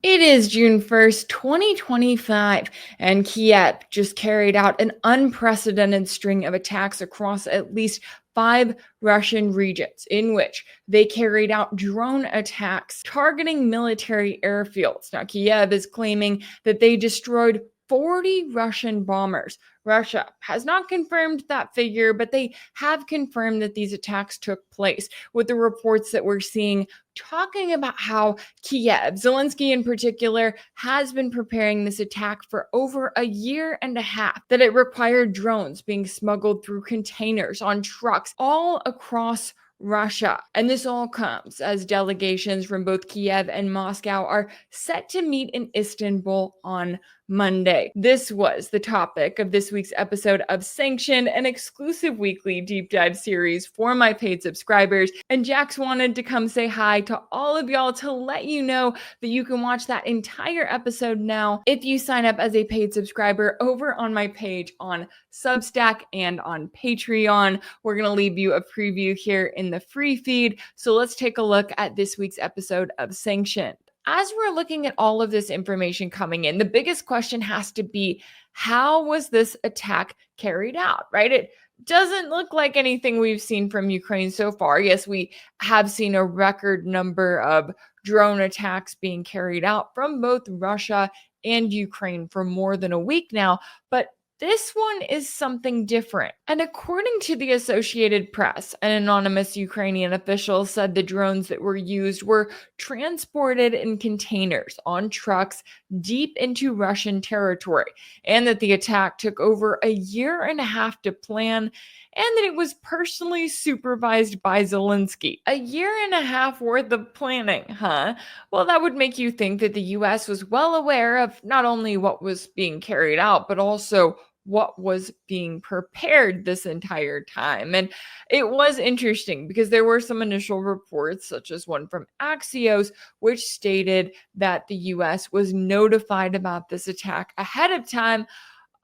It is June 1st, 2025, and Kiev just carried out an unprecedented string of attacks across at least 5 Russian regions, in which they carried out drone attacks targeting military airfields. Now, Kiev is claiming that they destroyed 40 Russian bombers. Russia has not confirmed that figure, but they have confirmed that these attacks took place, with the reports that we're seeing talking about how Kiev, Zelensky in particular, has been preparing this attack for over a year and a half, that it required drones being smuggled through containers on trucks all across Russia. And this all comes as delegations from both Kiev and Moscow are set to meet in Istanbul on Monday. This was the topic of this week's episode of Sanctioned, an exclusive weekly deep dive series for my paid subscribers. And Jax wanted to come say hi to all of y'all to let you know that you can watch that entire episode now if you sign up as a paid subscriber over on my page on Substack and on Patreon. We're going to leave you a preview here in the free feed. So let's take a look at this week's episode of Sanctioned. As we're looking at all of this information coming in, the biggest question has to be, how was this attack carried out, right? It doesn't look like anything we've seen from Ukraine so far. Yes, we have seen a record number of drone attacks being carried out from both Russia and Ukraine for more than a week now, but this one is something different. And according to the Associated Press, an anonymous Ukrainian official said the drones that were used were transported in containers on trucks deep into Russian territory, and that the attack took over a year and a half to plan, and that it was personally supervised by Zelensky. A year and a half worth of planning, huh? Well, that would make you think that the US was well aware of not only what was being carried out, but also what was being prepared this entire time. And it was interesting because there were some initial reports, such as one from Axios, which stated that the US was notified about this attack ahead of time.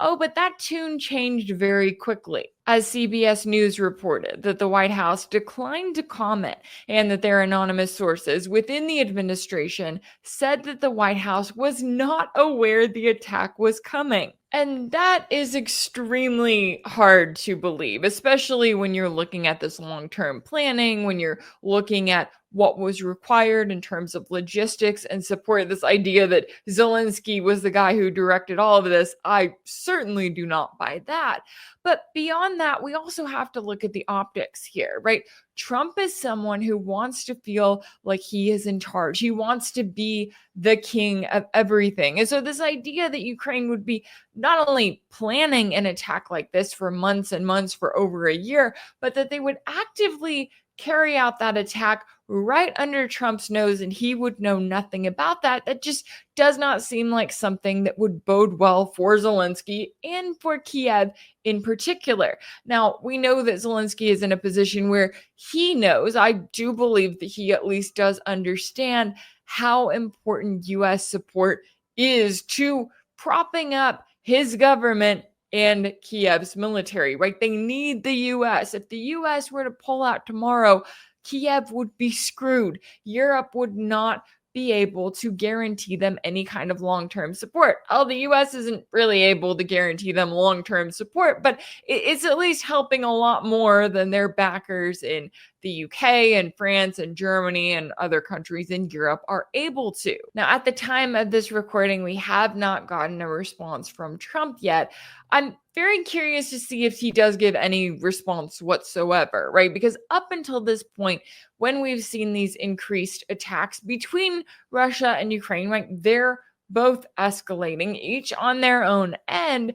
Oh, but that tune changed very quickly, as CBS News reported that the White House declined to comment, and that their anonymous sources within the administration said that the White House was not aware the attack was coming. And that is extremely hard to believe, especially when you're looking at this long-term planning, when you're looking at what was required in terms of logistics and support. This idea that Zelensky was the guy who directed all of this, I certainly do not buy that. But beyond that, we also have to look at the optics here, right? Trump is someone who wants to feel like he is in charge. He wants to be the king of everything. And so this idea that Ukraine would be not only planning an attack like this for months and months, for over a year, but that they would actively carry out that attack right under Trump's nose and he would know nothing about that. That just does not seem like something that would bode well for Zelensky and for Kiev in particular. Now, we know that Zelensky is in a position where he knows, I do believe that he at least does understand how important US support is to propping up his government and Kiev's military, right? They need the US. If the US were to pull out tomorrow, Kiev would be screwed. Europe would not be able to guarantee them any kind of long-term support. Oh, the US isn't really able to guarantee them long-term support, but it's at least helping a lot more than their backers in the UK and France and Germany and other countries in Europe are able to. Now, at the time of this recording, we have not gotten a response from Trump yet. I'm very curious to see if he does give any response whatsoever, right? Because up until this point, when we've seen these increased attacks between Russia and Ukraine, right, they're both escalating, each on their own end.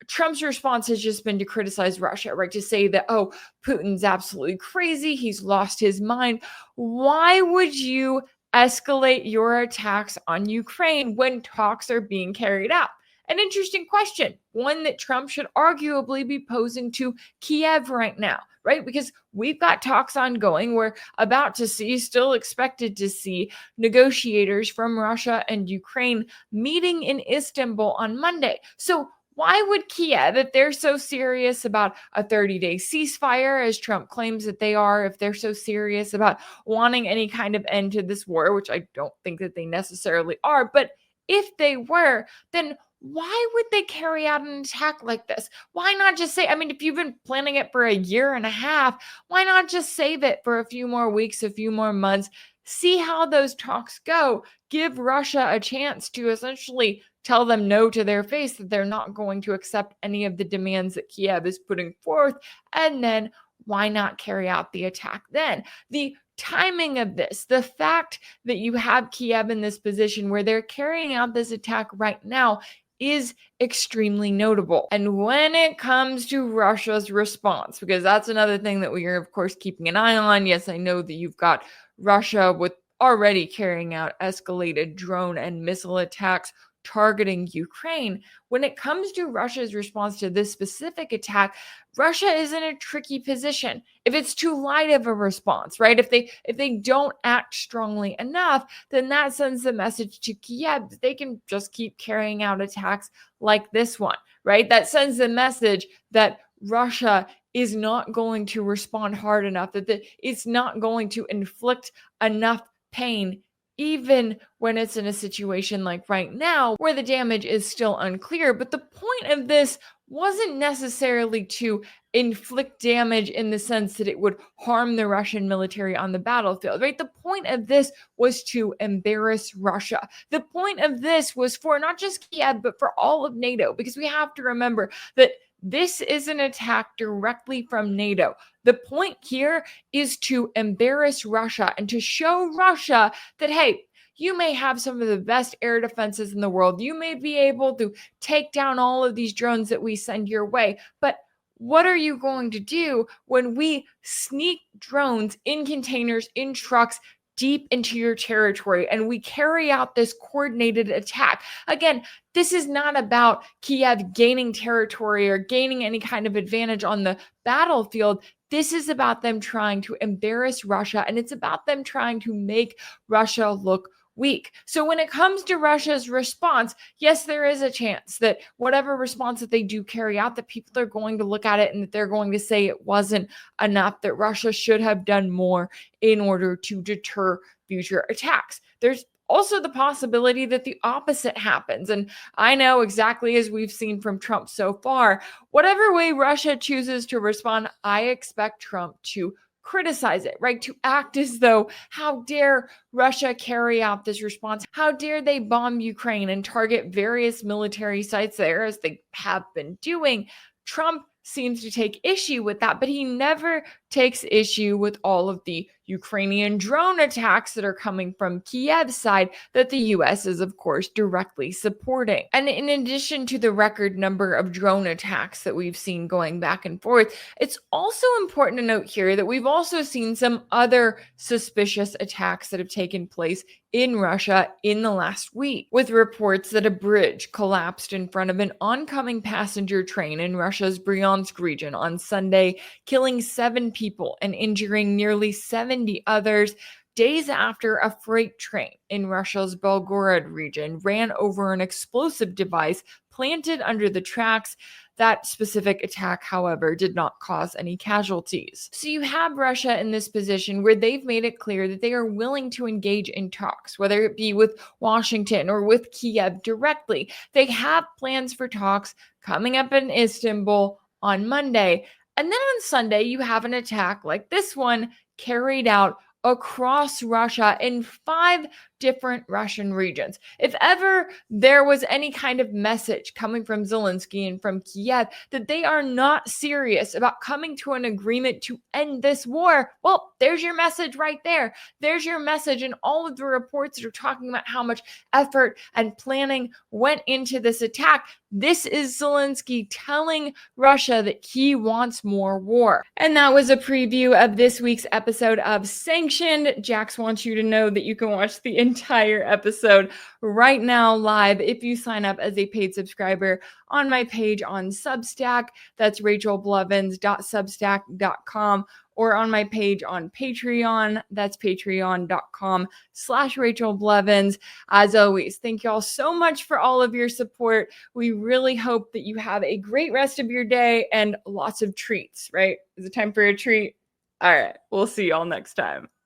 Trump's response has just been to criticize Russia, right? To say that, oh, Putin's absolutely crazy. He's lost his mind. Why would you escalate your attacks on Ukraine when talks are being carried out? An interesting question, one that Trump should arguably be posing to Kiev right now, right? Because we've got talks ongoing. We're about to see, still expected to see, negotiators from Russia and Ukraine meeting in Istanbul on Monday. So why would Kiev, if they're so serious about a 30-day ceasefire, as Trump claims that they are, if they're so serious about wanting any kind of end to this war, which I don't think that they necessarily are, but if they were, then why would they carry out an attack like this? Why not just say, I mean, if you've been planning it for a year and a half, why not just save it for a few more weeks, a few more months, see how those talks go, give Russia a chance to essentially tell them no to their face, that they're not going to accept any of the demands that Kiev is putting forth, and then why not carry out the attack then? The timing of this, the fact that you have Kiev in this position where they're carrying out this attack right now is extremely notable. And when it comes to Russia's response, because that's another thing that we are, of course, keeping an eye on. Yes, I know that you've got Russia with already carrying out escalated drone and missile attacks targeting Ukraine. When it comes to Russia's response to this specific attack, Russia is in a tricky position. If it's too light of a response, right? If they don't act strongly enough, then that sends the message to Kiev that they can just keep carrying out attacks like this one, right? That sends the message that Russia is not going to respond hard enough, that it's not going to inflict enough pain, even when it's in a situation like right now where the damage is still unclear. But the point of this wasn't necessarily to inflict damage in the sense that it would harm the Russian military on the battlefield, right? The point of this was to embarrass Russia. The point of this was for not just Kiev, but for all of NATO, because we have to remember that this is an attack directly from NATO. The point here is to embarrass Russia and to show Russia that, hey, you may have some of the best air defenses in the world. You may be able to take down all of these drones that we send your way. But what are you going to do when we sneak drones in containers, in trucks, deep into your territory, and we carry out this coordinated attack? Again, this is not about Kiev gaining territory or gaining any kind of advantage on the battlefield. This is about them trying to embarrass Russia, and it's about them trying to make Russia look weak. So when it comes to Russia's response, yes, there is a chance that whatever response that they do carry out, that people are going to look at it and that they're going to say it wasn't enough, that Russia should have done more in order to deter future attacks. There's also the possibility that the opposite happens. And I know, exactly as we've seen from Trump so far, whatever way Russia chooses to respond, I expect Trump to criticize it, right? To act as though, how dare Russia carry out this response? How dare they bomb Ukraine and target various military sites there, as they have been doing? Trump seems to take issue with that, but he never takes issue with all of the Ukrainian drone attacks that are coming from Kiev's side that the US is, of course, directly supporting. And in addition to the record number of drone attacks that we've seen going back and forth, it's also important to note here that we've also seen some other suspicious attacks that have taken place in Russia in the last week, with reports that a bridge collapsed in front of an oncoming passenger train in Russia's Bryansk region on Sunday, killing 7 people and injuring nearly 70 others, days after a freight train in Russia's Belgorod region ran over an explosive device planted under the tracks. That specific attack, however, did not cause any casualties. So you have Russia in this position where they've made it clear that they are willing to engage in talks, whether it be with Washington or with Kiev directly. They have plans for talks coming up in Istanbul on Monday. And then on Sunday, you have an attack like this one carried out across Russia in 5 different Russian regions. If ever there was any kind of message coming from Zelensky and from Kiev that they are not serious about coming to an agreement to end this war, well, there's your message right there. There's your message, and all of the reports that are talking about how much effort and planning went into this attack. This is Zelensky telling Russia that he wants more war. And that was a preview of this week's episode of Sanctioned. Jax wants you to know that you can watch the entire episode right now live if you sign up as a paid subscriber on my page on Substack. That's rachelblevins.substack.com. or on my page on Patreon. That's patreon.com/Rachel Blevins. As always, thank you all so much for all of your support. We really hope that you have a great rest of your day and lots of treats, right? Is it time for a treat? All right, we'll see y'all next time.